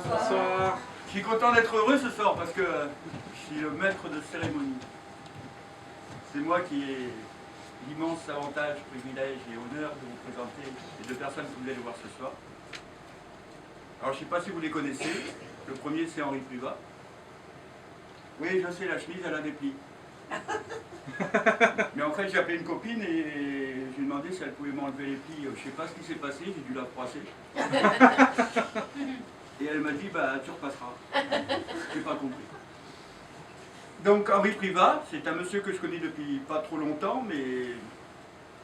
Bonsoir. Je suis content d'être heureux ce soir parce que je suis le maître de cérémonie. C'est moi qui ai l'immense avantage, privilège et honneur de vous présenter les deux personnes que vous allez voir ce soir. Alors je ne sais pas si vous les connaissez. Le premier c'est Henri Privat. Oui, je sais, la chemise elle a des plis. Mais en fait j'ai appelé une copine et je lui ai demandé si elle pouvait m'enlever les plis. Je ne sais pas ce qui s'est passé, j'ai dû la froisser. Et elle m'a dit, bah tu repasseras. J'ai pas compris. Donc Henri Privat, c'est un monsieur que je connais depuis pas trop longtemps, mais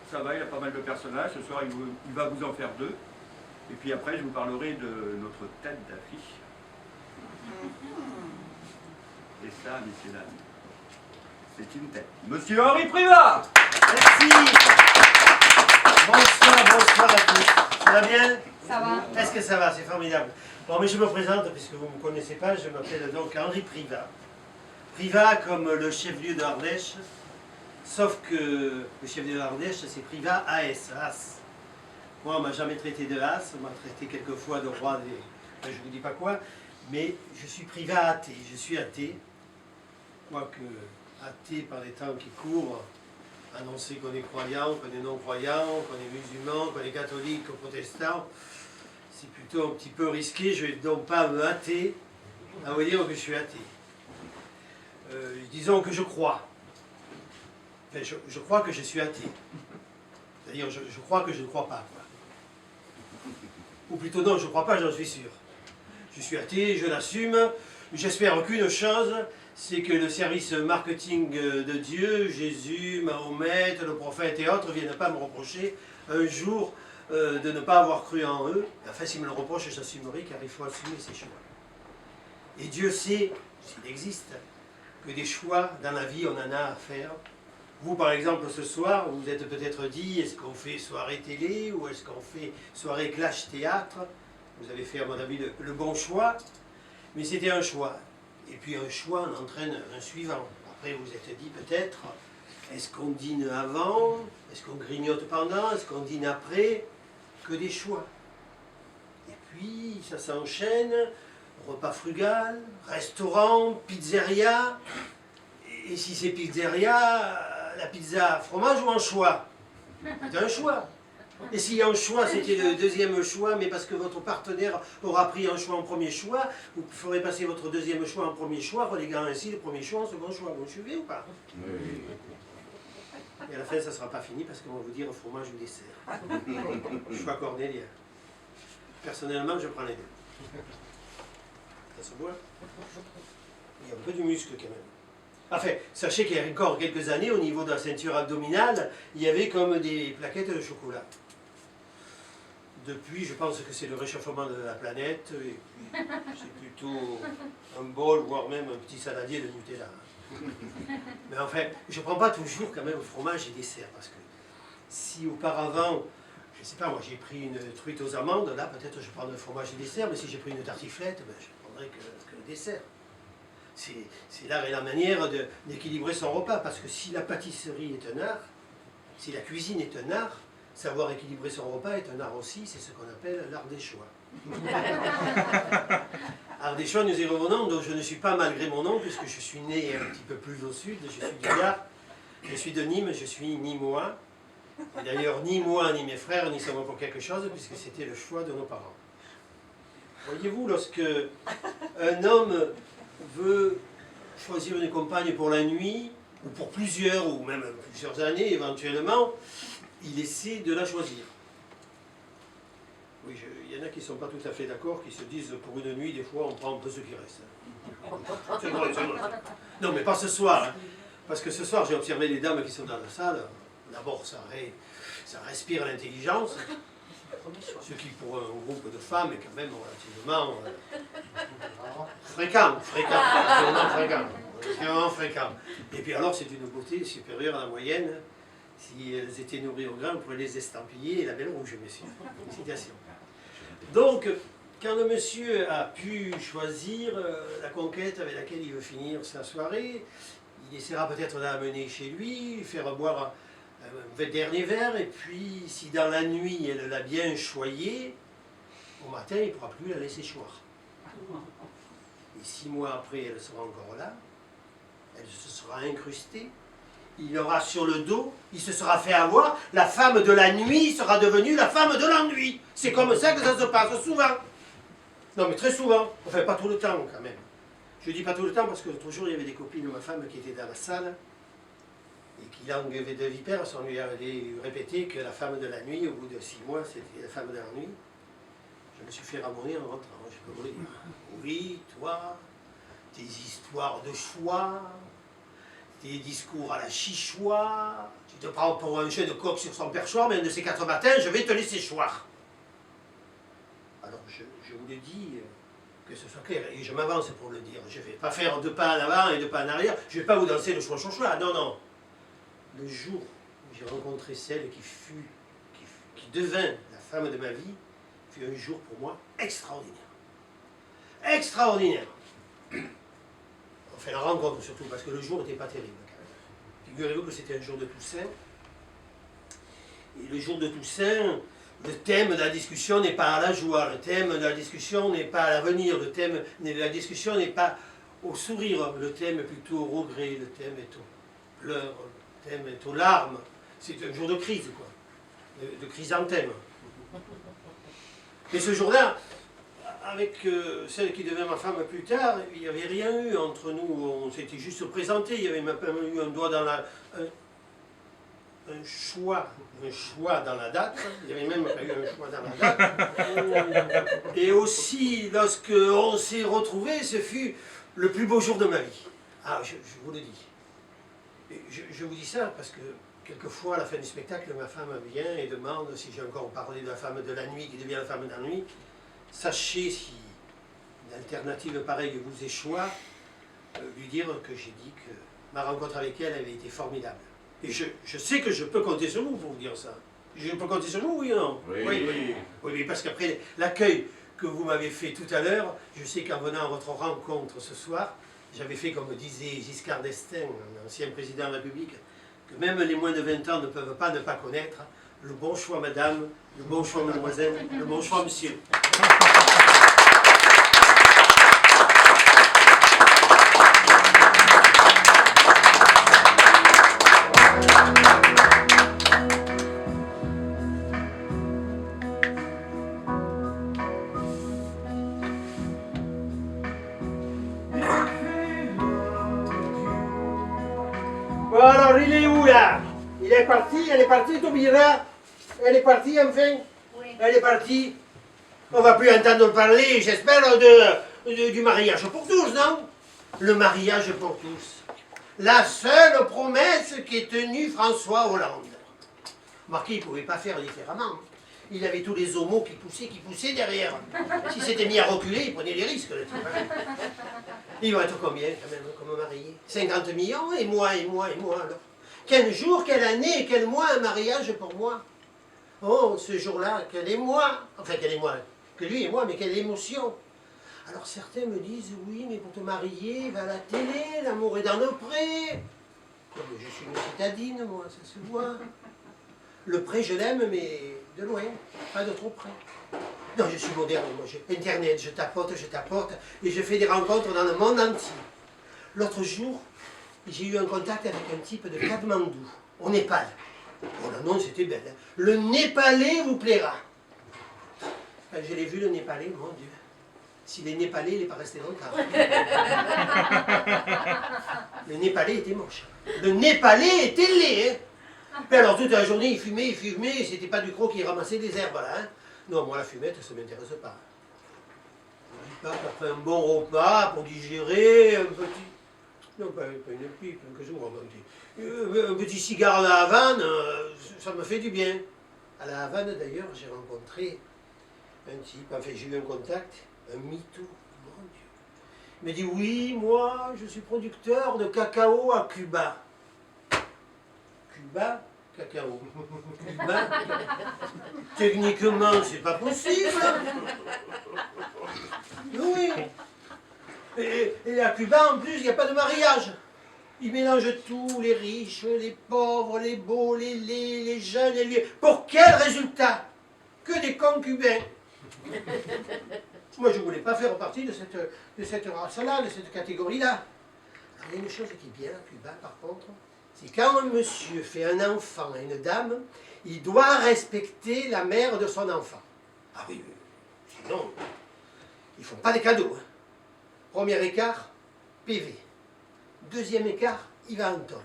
ça va, il a pas mal de personnages. Ce soir, il va vous en faire deux. Et puis après, je vous parlerai de notre tête d'affiche. Et ça, messieurs, dames, c'est une tête. Monsieur Henri Privat! Merci. Bonsoir à tous. Ça va bien? Ça va. Est-ce que ça va? C'est formidable. Bon, mais je me présente, puisque vous ne me connaissez pas, je m'appelle donc Henri Privat. Privat comme le chef-lieu de Ardèche, sauf que le chef-lieu de Ardèche, c'est Privat AS, As. Moi, on ne m'a jamais traité de As, on m'a traité quelquefois de roi des... Enfin, je ne vous dis pas quoi, mais je suis Privat athée, je suis athée. Quoique athée par les temps qui courent, annoncer qu'on est croyant, qu'on est non-croyant, qu'on est musulman, qu'on est catholique, ou protestant, c'est plutôt un petit peu risqué. Je ne vais donc pas me hâter à vous dire que je suis athée. Disons que je crois. Enfin, je crois que je suis athée. C'est-à-dire, je crois que je ne crois pas, quoi. Ou plutôt non, je ne crois pas, j'en suis sûr. Je suis athée, je l'assume. J'espère qu'une chose, c'est que le service marketing de Dieu, Jésus, Mahomet, le prophète et autres, ne viennent pas me reprocher un jour de ne pas avoir cru en eux. Enfin, s'ils me le reprochent, j'assumerai, car il faut assumer ses choix. Et Dieu sait, s'il existe, que des choix dans la vie, on en a à faire. Vous, par exemple, ce soir, vous vous êtes peut-être dit, est-ce qu'on fait soirée télé ou est-ce qu'on fait soirée clash théâtre? Vous avez fait, à mon avis, le bon choix, mais c'était un choix. Et puis un choix en entraîne un suivant. Après, vous vous êtes dit peut-être, est-ce qu'on dîne avant? Est-ce qu'on grignote pendant? Est-ce qu'on dîne après? Que des choix. Et puis, ça s'enchaîne, repas frugal, restaurant, pizzeria. Et si c'est pizzeria, la pizza fromage ou un choix? C'est un choix. Et si un choix, c'était le deuxième choix, mais parce que votre partenaire aura pris un choix en premier choix, vous ferez passer votre deuxième choix en premier choix, reléguant ainsi le premier choix en second choix. Vous me suivez ou pas? Oui. Et à la fin, ça ne sera pas fini parce qu'on va vous dire fromage ou dessert. Choix cornélien. Personnellement, je prends les deux. Ça se voit? Il y a un peu du muscle quand même. Enfin, sachez qu'il y a encore quelques années, au niveau de la ceinture abdominale, il y avait comme des plaquettes de chocolat. Depuis, je pense que c'est le réchauffement de la planète, et puis c'est plutôt un bol, voire même un petit saladier de Nutella. Mais enfin, je ne prends pas toujours quand même fromage et dessert, parce que si auparavant, je ne sais pas, moi j'ai pris une truite aux amandes, là peut-être je prends le fromage et dessert, mais si j'ai pris une tartiflette, ben, je ne prendrai que le dessert. C'est l'art et la manière d'équilibrer son repas, parce que si la pâtisserie est un art, si la cuisine est un art, savoir équilibrer son repas est un art aussi, c'est ce qu'on appelle l'art des choix. Art des choix, nous y revenons, donc je ne suis pas malgré mon nom, puisque je suis né un petit peu plus au sud, je suis du Gard, je suis de Nîmes, je suis nîmois. Et d'ailleurs, ni moi ni mes frères n'y sommes pour quelque chose, puisque c'était le choix de nos parents. Voyez-vous, lorsque un homme veut choisir une compagne pour la nuit, ou pour plusieurs, ou même plusieurs années éventuellement, il essaie de la choisir. Oui, il y en a qui ne sont pas tout à fait d'accord, qui se disent pour une nuit, des fois, on prend un peu ce qui reste. C'est vrai, c'est vrai. Non, mais pas ce soir, hein, parce que ce soir, j'ai observé les dames qui sont dans la salle. D'abord, ça respire l'intelligence, ce qui pour un groupe de femmes est quand même relativement fréquent. Et puis alors, c'est une beauté supérieure à la moyenne. Si elles étaient nourries au grain, on pourrait les estampiller et la belle rouge, messieurs. Citation. Donc, quand le monsieur a pu choisir la conquête avec laquelle il veut finir sa soirée, il essaiera peut-être de la mener chez lui, faire boire un dernier verre, et puis si dans la nuit elle l'a bien choyé, au matin il ne pourra plus la laisser choir. Et 6 mois après, elle sera encore là. Elle se sera incrustée. Il aura sur le dos, il se sera fait avoir. La femme de la nuit sera devenue la femme de l'ennui. C'est comme ça que ça se passe souvent. Non, mais très souvent. Enfin, pas tout le temps, quand même. Je dis pas tout le temps parce que l'autre jour, il y avait des copines de ma femme qui étaient dans la salle et qui, langue de vipère, on lui avait répété que la femme de la nuit, au bout de 6 mois, c'était la femme de la nuit. Je me suis fait ramonner en rentrant, je peux vous le dire. Oui, toi, tes histoires de choix, tes discours à la chichois, tu te prends pour un chien de coq sur son perchoir, mais un de ces 4 matins, je vais te laisser choir. Alors, je vous le dis, que ce soit clair, et je m'avance pour le dire. Je ne vais pas faire 2 pas en avant et 2 pas en arrière, je ne vais pas vous danser le choix. Non, non. Le jour où j'ai rencontré celle qui devint la femme de ma vie, fut un jour pour moi extraordinaire. Extraordinaire. Enfin, la rencontre surtout, parce que le jour n'était pas terrible. Figurez-vous que c'était un jour de Toussaint. Et le jour de Toussaint, le thème de la discussion n'est pas à la joie, le thème de la discussion n'est pas à l'avenir, le thème de la discussion n'est pas au sourire, le thème est plutôt au regret, le thème est aux pleurs, le thème est aux larmes. C'est un jour de crise, quoi, de chrysanthème. Mais ce jour-là, avec celle qui devint ma femme plus tard, il n'y avait rien eu entre nous, on s'était juste présenté, il y avait même pas eu un doigt dans la... un choix dans la date, il n'y avait même pas eu un choix dans la date. Et aussi, lorsque on s'est retrouvés, ce fut le plus beau jour de ma vie. Ah, je vous le dis. Et je vous dis ça parce que quelquefois, à la fin du spectacle, ma femme vient et demande si j'ai encore parlé de la femme de la nuit qui devient la femme de la nuit. Sachez si une alternative pareille vous échoue, lui dire que j'ai dit que ma rencontre avec elle avait été formidable. Et je sais que je peux compter sur vous pour vous dire ça. Je peux compter sur vous, oui ou non? Oui, parce qu'après l'accueil que vous m'avez fait tout à l'heure, je sais qu'en venant à votre rencontre ce soir, j'avais fait comme disait Giscard d'Estaing, un ancien président de la République, que même les moins de 20 ans ne peuvent pas ne pas connaître le bon choix madame, le bon choix mademoiselle, le bon choix monsieur. Bon alors il est où là? Il est parti, elle est partie, Taubira? Elle est partie enfin? Oui. Elle est partie. On va plus entendre parler, j'espère, du mariage pour tous, non? Le mariage pour tous. La seule promesse qu'ait tenue François Hollande. Marquis, il ne pouvait pas faire différemment. Il avait tous les homos qui poussaient derrière. S'il s'était mis à reculer, il prenait des risques, le type. Il va être combien, quand même, comme marié? 50 millions, et moi, alors. Quel jour, quelle année, quel mois, un mariage pour moi? Oh, ce jour-là, quel émoi! Enfin, quel émoi, que lui et moi, mais quelle émotion! Alors certains me disent, oui, mais pour te marier, va à la télé, l'amour est dans le pré. Mais je suis une citadine, moi, ça se voit. Le pré, je l'aime, mais de loin, pas de trop près. Non, je suis moderne, moi, Internet, je tapote, et je fais des rencontres dans le monde entier. L'autre jour, j'ai eu un contact avec un type de Katmandou, au Népal. Oh, l'annonce était belle. Hein. Le Népalais vous plaira. Quand je l'ai vu, le Népalais, mon Dieu. S'il est Népalais, il n'est pas resté longtemps. Le Népalais était moche. Le Népalais était laid. Hein. Et alors, toute la journée, il fumait, c'était pas du croc qui ramassait des herbes, là. Hein. Non, moi, la fumette, ça ne m'intéresse pas. Je dis pas qu'après un bon repas, pour digérer, un petit... Non, pas une pipe, un petit cigare à la Havane, ça me fait du bien. À la Havane, d'ailleurs, j'ai rencontré un type, enfin, j'ai eu un contact, un mytho, mon Dieu. Il m'a dit, oui, moi, je suis producteur de cacao à Cuba. Cuba, cacao. Cuba, techniquement, c'est pas possible. Oui. Et à Cuba, en plus, il n'y a pas de mariage. Ils mélangent tout, les riches, les pauvres, les beaux, les laids, les jeunes, les vieux. Pour quel résultat? Que des cons cubains. Moi, je ne voulais pas faire partie de cette race-là, de cette catégorie-là. Alors, il y a une chose qui est bien à Cuba, par contre, c'est quand un monsieur fait un enfant à une dame, il doit respecter la mère de son enfant. Ah oui, sinon, ils ne font pas des cadeaux. Hein. Premier écart, PV. Deuxième écart, il va en tôle.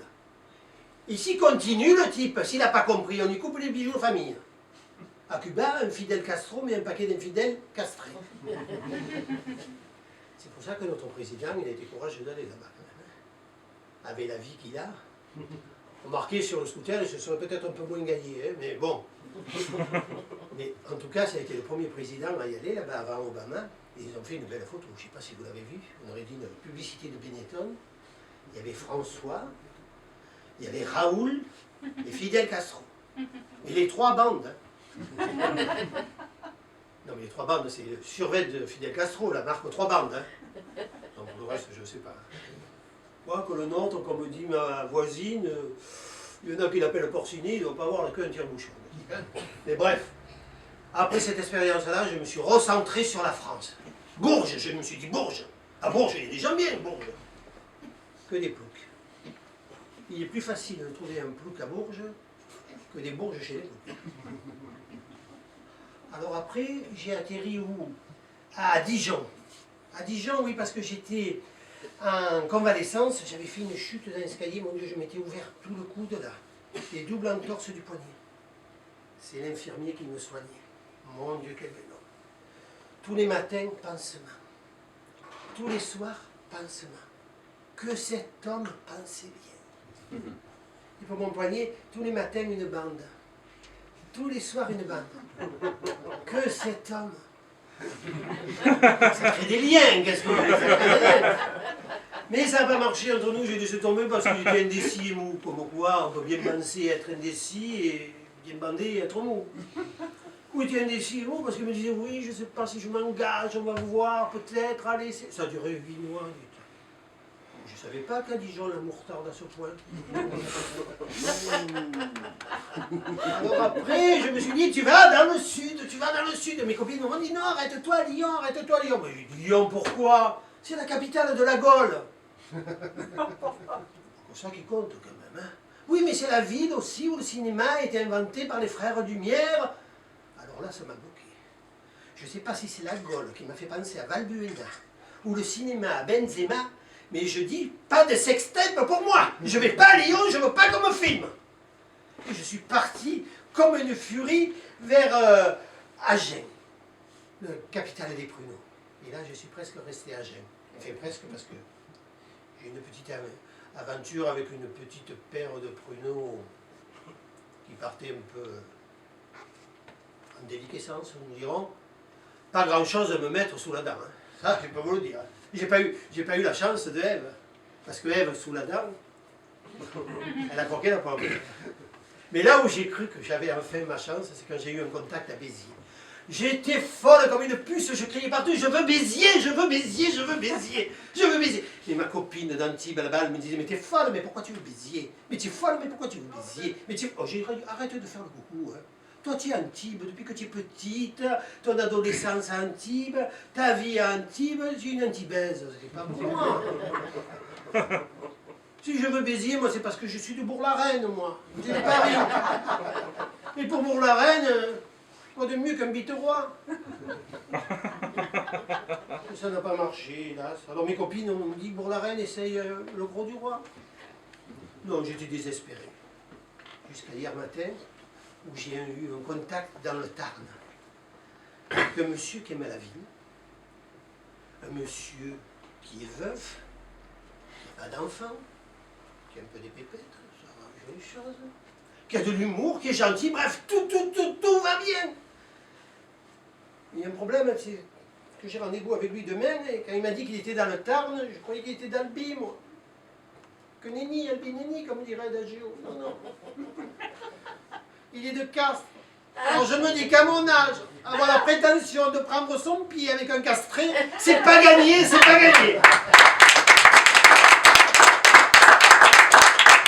Et s'il continue, le type, s'il n'a pas compris, on lui coupe les bijoux de famille. À Cuba, un Fidel Castro met un paquet d'infidèles castrés. C'est pour ça que notre président, il a été courageux d'aller là-bas. Avec la vie qu'il a, remarqué sur le scooter, il se serait peut-être un peu moins gagné, hein, mais bon. Mais en tout cas, ça a été le premier président à y aller là-bas avant Obama. Et ils ont fait une belle photo, je ne sais pas si vous l'avez vu, on aurait dit une publicité de Benetton. Il y avait François, il y avait Raoul et Fidel Castro. Et les trois bandes. Hein. Non mais les trois bandes, c'est le survêt de Fidel Castro, la marque trois bandes. Hein. Donc pour le reste, je ne sais pas. Moi, que le nôtre, comme dit ma voisine, il y en a qui l'appellent Porcini, il ne doit pas avoir qu'un tire-bouchon. Mais bref, après cette expérience-là, je me suis recentré sur la France. Bourges, je me suis dit Bourges. À Bourges, il y a des gens bien, Bourges. Que des ploucs. Il est plus facile de trouver un plouc à Bourges que des Bourges chez les ploucs. Alors après, j'ai atterri où? À Dijon. À Dijon, oui, parce que j'étais en convalescence, j'avais fait une chute dans l'escalier, mon Dieu, je m'étais ouvert tout le coude là, les doubles entorses du poignet. C'est l'infirmier qui me soignait. Mon Dieu, quel bel homme. Tous les matins, pansement. Tous les soirs, pansement. Que cet homme pensait bien. Et pour mon poignet, tous les matins, une bande. Tous les soirs, une bande. Que cet homme. Ça crée des liens, qu'est-ce que vous voulez faire? Mais ça n'a pas marché entre nous, j'ai laissé tomber parce que j'étais indécis et mou. Comme quoi, on peut bien penser être indécis et bien bandé et être mou. Ou était indécis et mou parce qu'il me disait oui, je ne sais pas si je m'engage, on va voir, peut-être, allez. Ça a duré 8 mois. Je ne savais pas qu'à Dijon, l'amour tarde à ce point. Alors après, je me suis dit, tu vas dans le sud, tu vas dans le sud. Mes copines m'ont dit, non, arrête-toi à Lyon, arrête-toi à Lyon. Mais j'ai dit, Lyon, pourquoi? C'est la capitale de la Gaule. C'est ça qui compte quand même. Hein. Oui, mais c'est la ville aussi où le cinéma a été inventé par les frères Lumière. Alors là, ça m'a bloqué. Je ne sais pas si c'est la Gaule qui m'a fait penser à Valbuena, ou le cinéma à Benzema. Mais je dis, pas de sextape pour moi. Je ne vais pas à Lyon, je ne veux pas qu'on me filme. Et je suis parti comme une furie vers Agen, la capitale des pruneaux. Et là, je suis presque resté à Agen. Enfin, presque parce que j'ai une petite aventure avec une petite paire de pruneaux qui partait un peu en déliquescence, nous dirons. Pas grand-chose à me mettre sous la dent. Hein. Ça, je peux vous le dire. J'ai pas eu la chance de Ève, parce que Ève, sous la dent, elle a croqué la pomme. Mais là où j'ai cru que j'avais enfin ma chance, c'est quand j'ai eu un contact à Béziers. J'étais folle comme une puce, je criais partout, je veux Béziers, je veux Béziers, je veux Béziers, je veux Béziers. Et ma copine d'Antibes, là-bas, elle me disait, mais t'es folle, mais pourquoi tu veux Béziers? Mais t'es folle, mais pourquoi tu veux Béziers? Mais oh, j'ai dit, arrête de faire le coucou, hein. Toi, tu es à Antibes depuis que tu es petite, ton adolescence à Antibes, ta vie à Antibes, tu es une Antibaise, c'est pas pour moi. Si je veux Béziers, moi, c'est parce que je suis de Bourg-la-Reine, moi. C'est de Paris. Et pour Bourg-la-Reine, quoi de mieux qu'un Biterrois? Ça n'a pas marché, hélas. Alors mes copines m'ont dit, Bourg-la-Reine, essaye le Gros du Roi. Non, j'étais désespéré. Jusqu'à hier matin, où j'ai eu un contact dans le Tarn. Avec un monsieur qui aimait la ville, un monsieur qui est veuf, qui n'a pas d'enfant, qui a un peu des pépettes, ça arrange les choses, qui a de l'humour, qui est gentil, bref, tout va bien. Il y a un problème, c'est que j'ai rendez-vous avec lui demain, et quand il m'a dit qu'il était dans le Tarn, je croyais qu'il était d'Albi, moi. Que nenni, Albi nenni, comme dirait Adagio. Non, non. Il est de Castres. Alors je me dis qu'à mon âge, avoir la prétention de prendre son pied avec un castré, c'est pas gagné, c'est pas gagné.